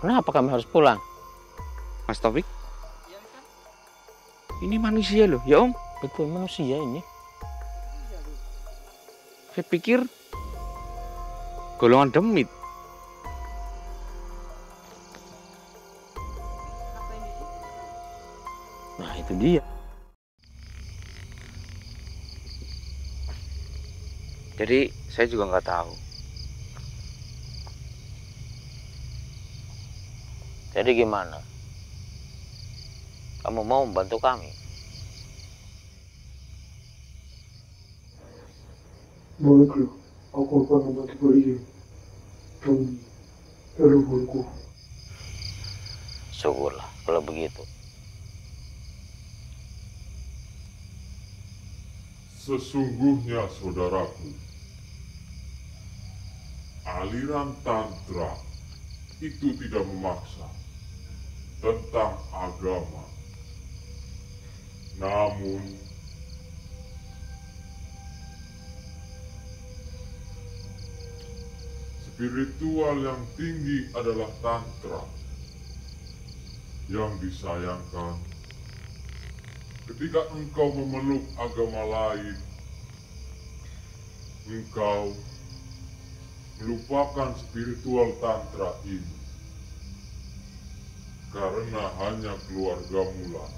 Kenapa kami harus pulang? Mas Taufik, ini manusia loh, ya Om. Betul, manusia ini. Saya pikir golongan demit. Nah, itu dia. Jadi saya juga nggak tahu. Jadi gimana? Kamu mau membantu kami? Baiklah, aku akan membantu kalian demi leluhurku. Syukurlah kalau begitu. Sesungguhnya saudaraku, aliran tantra itu tidak memaksa tentang agama. Namun, spiritual yang tinggi adalah tantra. Yang disayangkan, ketika engkau memeluk agama lain, engkau melupakan spiritual tantra ini. Karena hanya keluargamu lah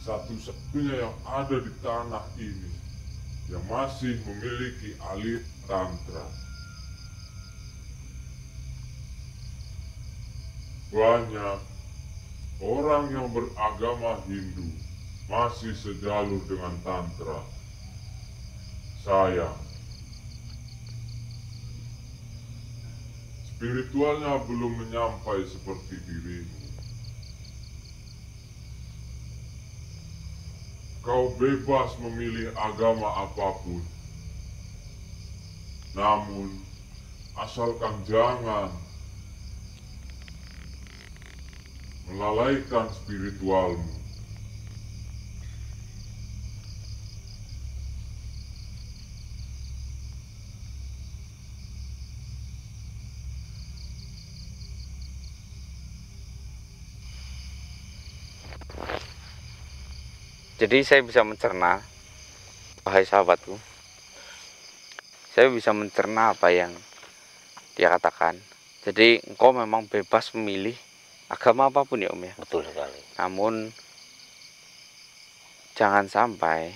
satu-satunya yang ada di tanah ini yang masih memiliki aliran tantra. Banyak orang yang beragama Hindu masih sejalur dengan tantra. Sayang, spiritualnya belum menyampai seperti dirimu. Kau bebas memilih agama apapun. Namun, asalkan jangan melalaikan spiritualmu. Jadi saya bisa mencerna, wahai sahabatku, saya bisa mencerna apa yang dia katakan. Jadi engkau memang bebas memilih agama apapun ya Om ya. Betul sekali. Namun jangan sampai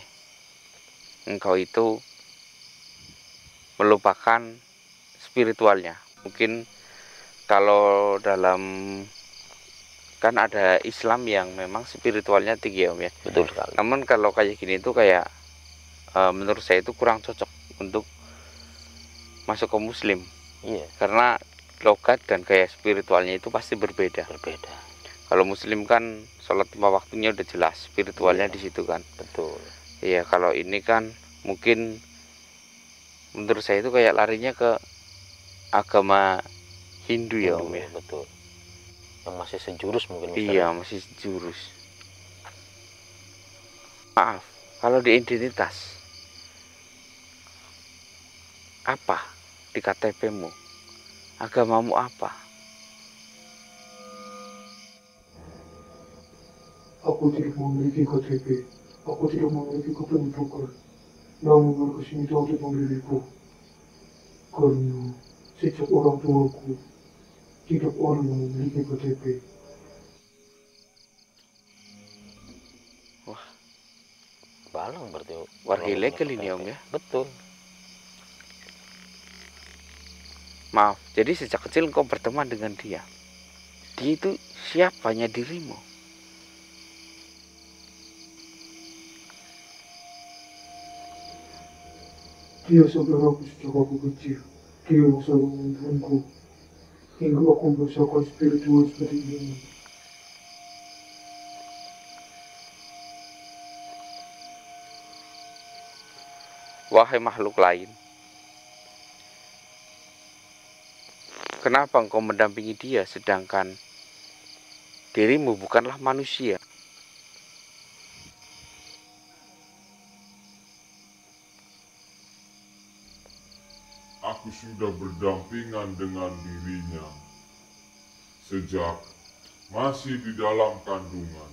engkau itu melupakan spiritualnya. Mungkin kalau dalam, kan ada Islam yang memang spiritualnya tinggi ya Om ya. Betul sekali. Namun kalau kayak gini tuh kayak menurut saya itu kurang cocok untuk masuk ke Muslim. Iya, Karena logat dan gaya spiritualnya itu pasti berbeda. berbeda. Kalau Muslim kan sholat 5 waktunya udah jelas, spiritualnya di situ kan. Betul. Iya, kalau ini kan mungkin menurut saya itu kayak larinya ke agama Hindu ya Om ya. Betul. Yang masih sejurus mungkin. Iya, masih jurus. Maaf, kalau di identitas apa di KTP-mu? Agamamu apa? Aku tidak memiliki KTP, aku tidak memiliki kependudukan. Namun mereka sini tahu untuk memilihku. Karena sejak orang tuaku, tidak orang yang memiliki KTP. Wah, balang berarti. Warga ilegal ini Om ya. Betul. Maaf, jadi sejak kecil engkau berteman dengan dia. Dia itu siapanya dirimu. Dia saudaraku sejak aku kecil. Dia yang selalu menuntunku. Hingga aku merasakan spiritual seperti ini. Wahai makhluk lain, kenapa engkau mendampingi dia sedangkan dirimu bukanlah manusia? Aku sudah berdampingan dengan dirinya sejak masih di dalam kandungan.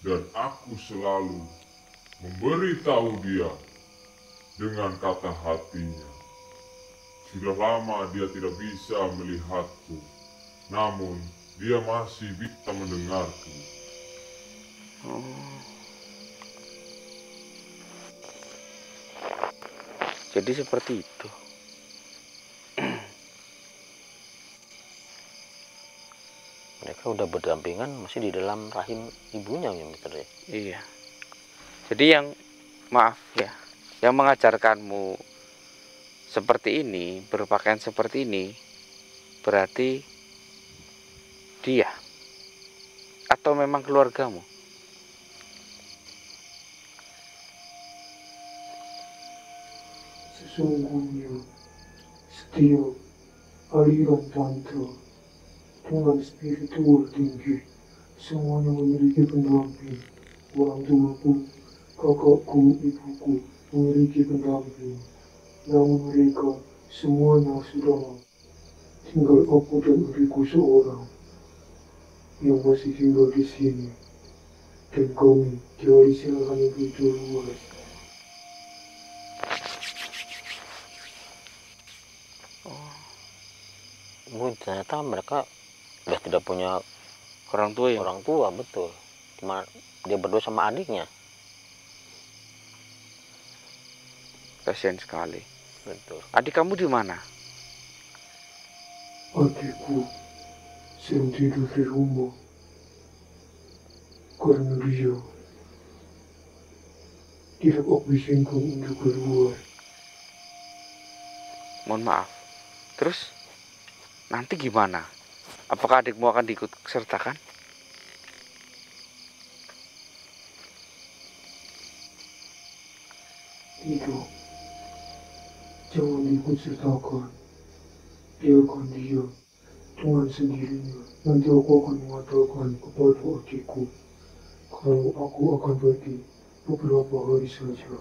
Dan aku selalu memberitahu dia dengan kata hatinya. Sudah lama dia tidak bisa melihatku, namun dia masih bisa mendengarku. Jadi seperti itu. Mereka udah berdampingan masih di dalam rahim ibunya ya Mister ya. Iya. Jadi yang maaf ya, yang mengajarkanmu seperti ini, berpakaian seperti ini, berarti dia atau memang keluargamu? Sesungguhnya setiap aliran tantra dengan spiritual tinggi semuanya memiliki pendamping. Orang tuaku, kakakku, ibuku memiliki pendamping. Namun mereka semuanya sudah tinggal aku dan adikku seorang yang masih tinggal di sini. Dan kami diwariskan hanya begitu luas. Ternyata mereka udah tidak punya Orang tua ya? orang tua, betul. Cuma dia berdua sama adiknya. Kasihan sekali. Betul. Adik kamu di mana? Adikku sedang tidur di rumah karena dia tidak aku izinkan untuk keluar. Mohon maaf. Terus nanti gimana? Apakah adikmu akan diikut sertakan? Tidak, jangan ikut sertakan. Biarkan dia dengan sendirinya. Nanti aku akan mengatakan kepada adikku kalau aku akan pergi beberapa hari saja.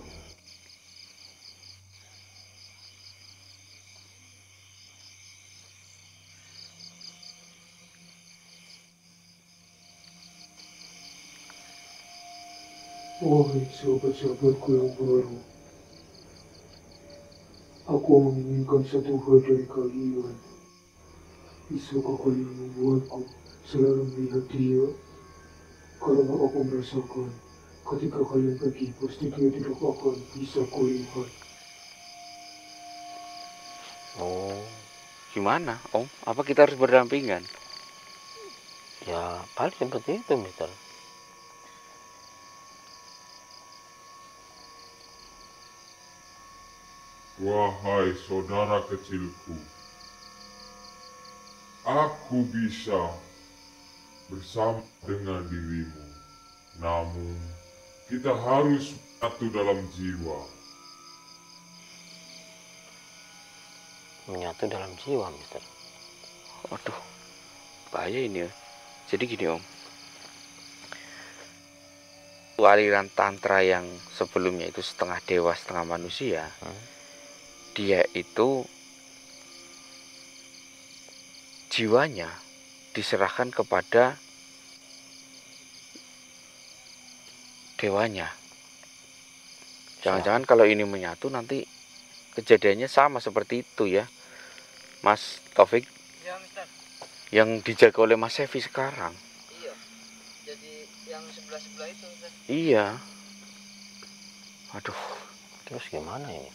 Wahai sahabat-sahabatku yang baru, aku menginginkan satu hal dari kalian. Bisakah kalian membuatku selalu melihat dia? Karena aku merasakan ketika kalian pergi, pasti dia tidak akan bisa kulihat. Oh, Gimana, Om? Apa kita harus berdampingan? ya paling seperti itu Mister. Wahai saudara kecilku, aku bisa bersama dengan dirimu. Namun, kita harus satu dalam jiwa. Menyatu dalam jiwa Mister. Waduh, bahaya ini ya. Jadi gini Om, aliran tantra yang sebelumnya itu setengah dewa setengah manusia, dia itu jiwanya diserahkan kepada dewanya. Jangan-jangan kalau ini menyatu nanti kejadiannya sama seperti itu ya, Mas Taufik. Ya, Mister. Yang dijaga oleh Mas Sevi sekarang. Iya. Jadi yang sebelah-sebelah itu, Mister. Iya. Aduh, Terus gimana ini?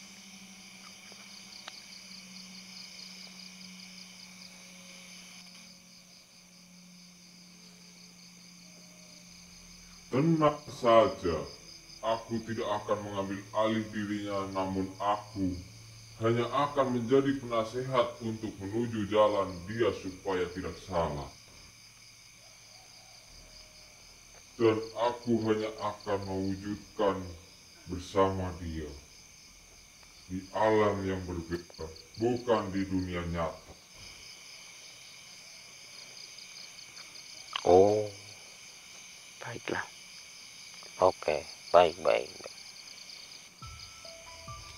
Tenang saja, aku tidak akan mengambil alih dirinya, namun aku hanya akan menjadi penasehat untuk menuju jalan dia supaya tidak salah. Dan aku hanya akan mewujudkan bersama dia di alam yang berbeda, bukan di dunia nyata. Oh, baiklah. oke. Baik.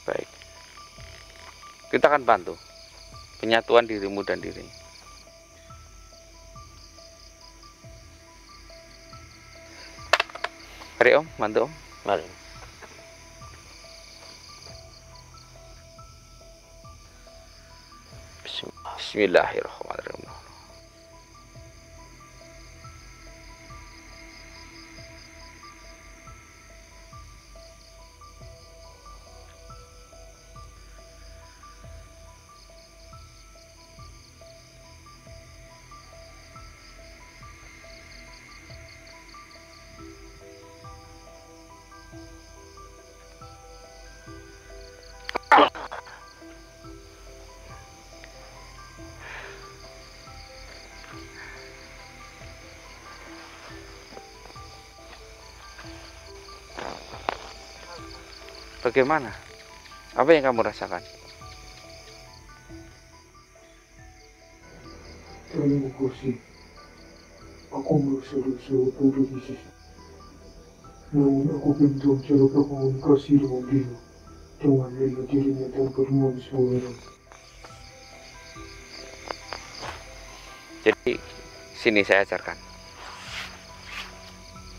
Baik. Kita akan bantu. penyatuan dirimu dan dirinya. Mari Om, bantu Om. Mari. Bismillahirrahmanirrahim. Bagaimana? Apa yang kamu rasakan? Terima kasih. Aku merasa dosa pada diri. Namun aku belum tahu cara berkomunikasi dengan dia. Dengan rela dirinya tanpa manusia orang. Jadi sini saya ajarkan.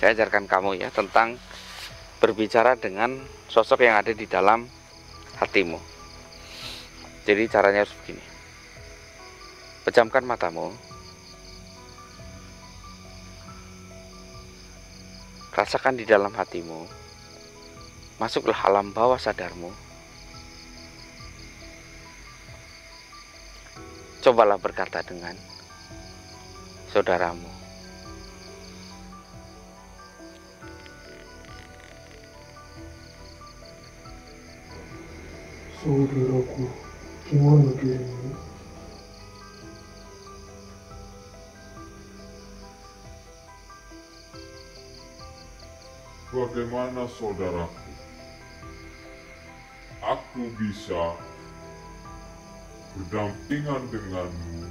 Saya ajarkan kamu ya tentang berbicara dengan sosok yang ada di dalam hatimu. Jadi caranya harus begini. Pejamkan matamu. Rasakan di dalam hatimu. Masuklah alam bawah sadarmu. Cobalah berkata dengan saudaramu. Saudaraku, gimana dirimu? Bagaimana saudaraku? Aku bisa berdampingan denganmu,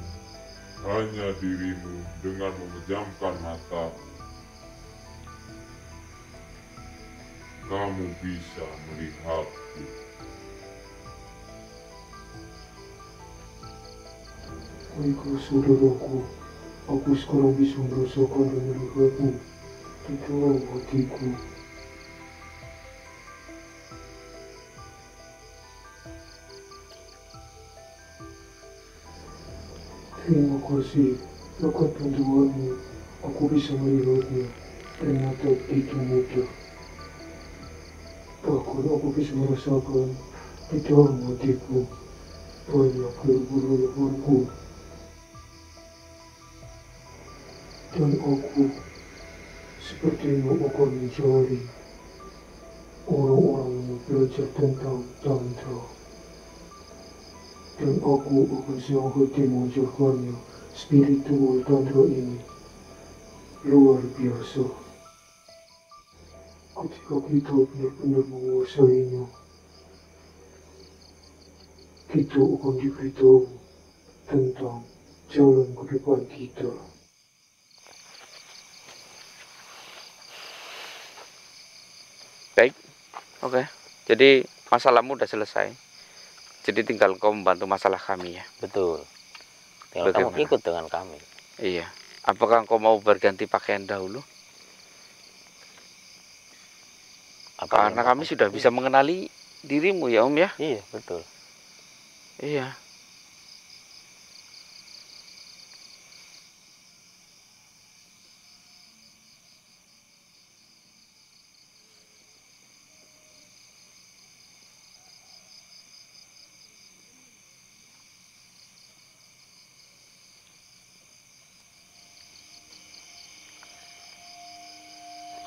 hanya dirimu dengan memejamkan mata. Kamu bisa melihatku. Baiklah saudaraku, aku sekarang bisa merasakan dan melihatmu di dalam hatiku. Terima kasih, berkat bantuanmu, aku bisa melihatnya. Ternyata itu mudah. Bahkan aku bisa merasakan di dalam hatiku banyak lebar-lebarku. Dan aku sepertinya akan mencari orang-orang yang belajar tentang Tantra. Dan aku akan senang hati mengajarkannya spiritual Tantra ini. Luar biasa. Ketika kita benar-benar menguasainya, kita akan diberitahu tentang jalan ke depan kita. Baik, oke. Jadi masalahmu udah selesai. Jadi tinggal kau membantu masalah kami ya. Betul. Tinggal kamu Bagaimana? ikut dengan kami. Iya. Apakah kau mau berganti pakaian dahulu? Karena kami sudah bisa mengenali dirimu ya Om ya. Iya, betul. Iya.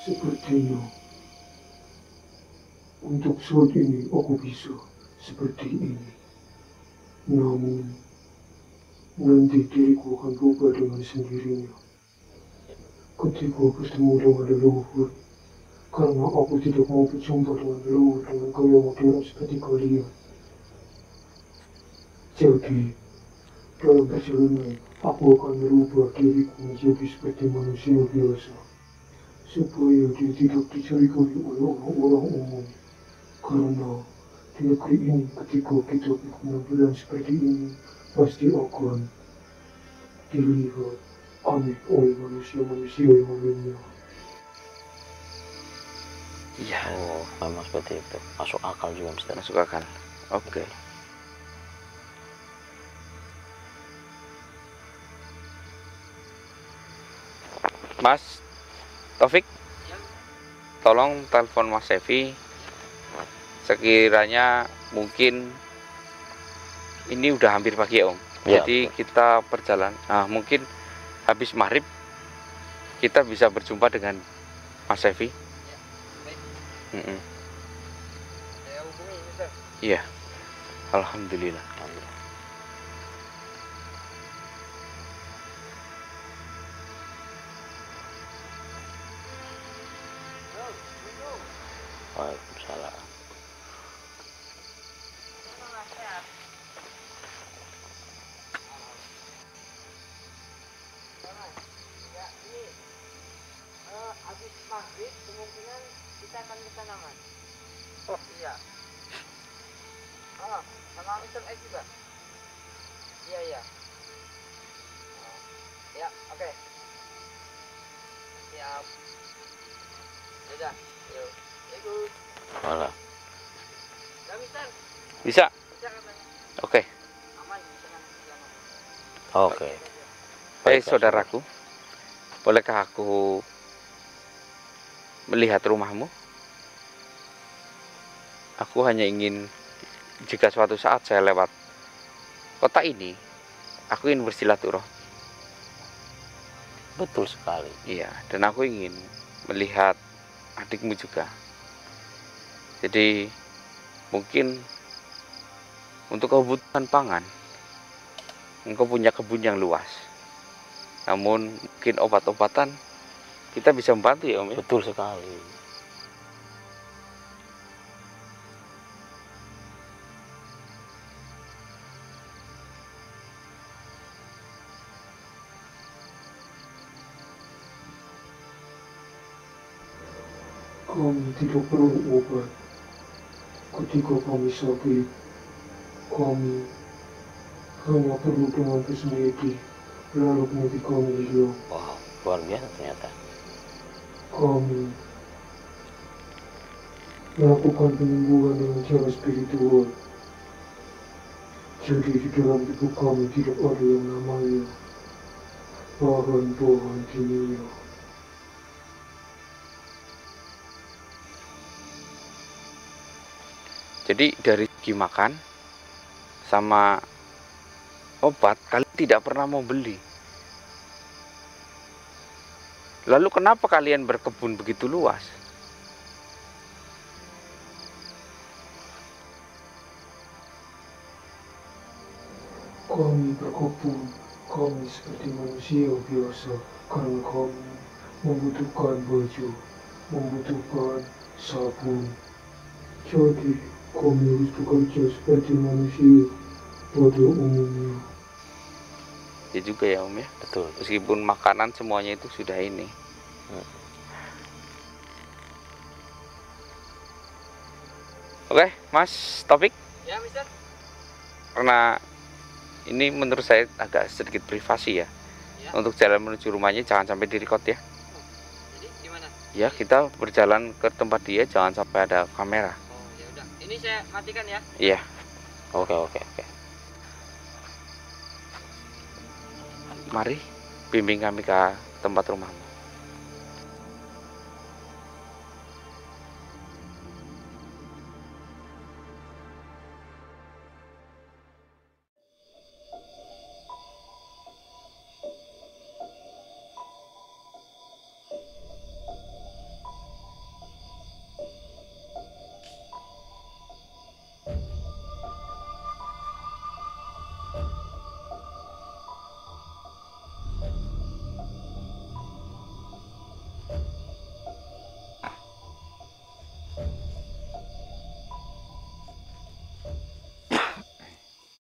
Sepertinya untuk saat ini aku bisa seperti ini. Namun nanti diriku akan berubah dengan sendirinya. Ketika bertemu dengan leluhur, karena aku tidak mau berjumpa dengan leluhur dengan gaya modern seperti kalian. Jadi dalam perjalanan aku akan merubah diriku menjadi seperti manusia biasa. Supaya dia tidak dicurigai oleh orang-orang umum. Karena di negeri ini ketika kita berpenampilan seperti ini, pasti akan dilihat aneh oleh manusia-manusia yang lainnya. Iya, Oh, memang seperti itu. Masuk akal juga, Mister. masuk akal. Oke. Mas Taufik, Ya, tolong telepon Mas Sevi. Sekiranya mungkin ini udah hampir pagi ya Om. Ya, Jadi betul. kita berjalan. Nah mungkin habis maghrib kita bisa berjumpa dengan Mas Sevi. baik. Mm-mm. Saya hubungi, Mister. Iya, alhamdulillah. Waalaikumsalam. Ya, ini habis maghrib kemungkinan kita akan ke sana, Mas. Oh iya. Sama Mister X juga. Iya iya. Ya, oke. Siap. Sudah. Yuk. Yuk. Wala. Ya, Mister. Bisa? Bisa katanya. Oke. Aman di tengah jalan. Oke. Baik Baik, saudaraku, bolehkah aku melihat rumahmu? Aku hanya ingin jika suatu saat saya lewat kota ini, aku ingin bersilaturahmi. Betul sekali. Iya, dan aku ingin melihat adikmu juga. Jadi mungkin untuk kebutuhan pangan, engkau punya kebun yang luas. Namun mungkin obat-obatan kita bisa membantu ya Om ya. Betul sekali. Kami tidak perlu obat. Ketika kami sakit, kami hanya perlu dengan penyakit, lalu penyakit kami hilang. Wow, luar biasa ternyata. Kami melakukan penyembuhan dengan cara spiritual. Jadi di dalam tubuh kami tidak ada yang namanya bahan-bahan kimia. Jadi dari segi makan sama obat kalian tidak pernah mau beli. Lalu kenapa kalian berkebun begitu luas? Kami berkebun, kami seperti manusia biasa karena kami membutuhkan baju, membutuhkan sabun. Jadi kami harus bekerja seperti manusia pada umumnya. Ya juga ya Om ya. Betul. Meskipun makanan semuanya itu sudah ini. Oke, Mas Taufik, Ya, Mister. karena ini menurut saya agak sedikit privasi ya. Ya. Untuk jalan menuju rumahnya jangan sampai direkod ya. Jadi gimana? Ya, kita berjalan ke tempat dia jangan sampai ada kamera. Oh, ya udah. Ini saya matikan ya. Iya. Oke, oke, oke. Mari bimbing kami ke tempat rumahmu.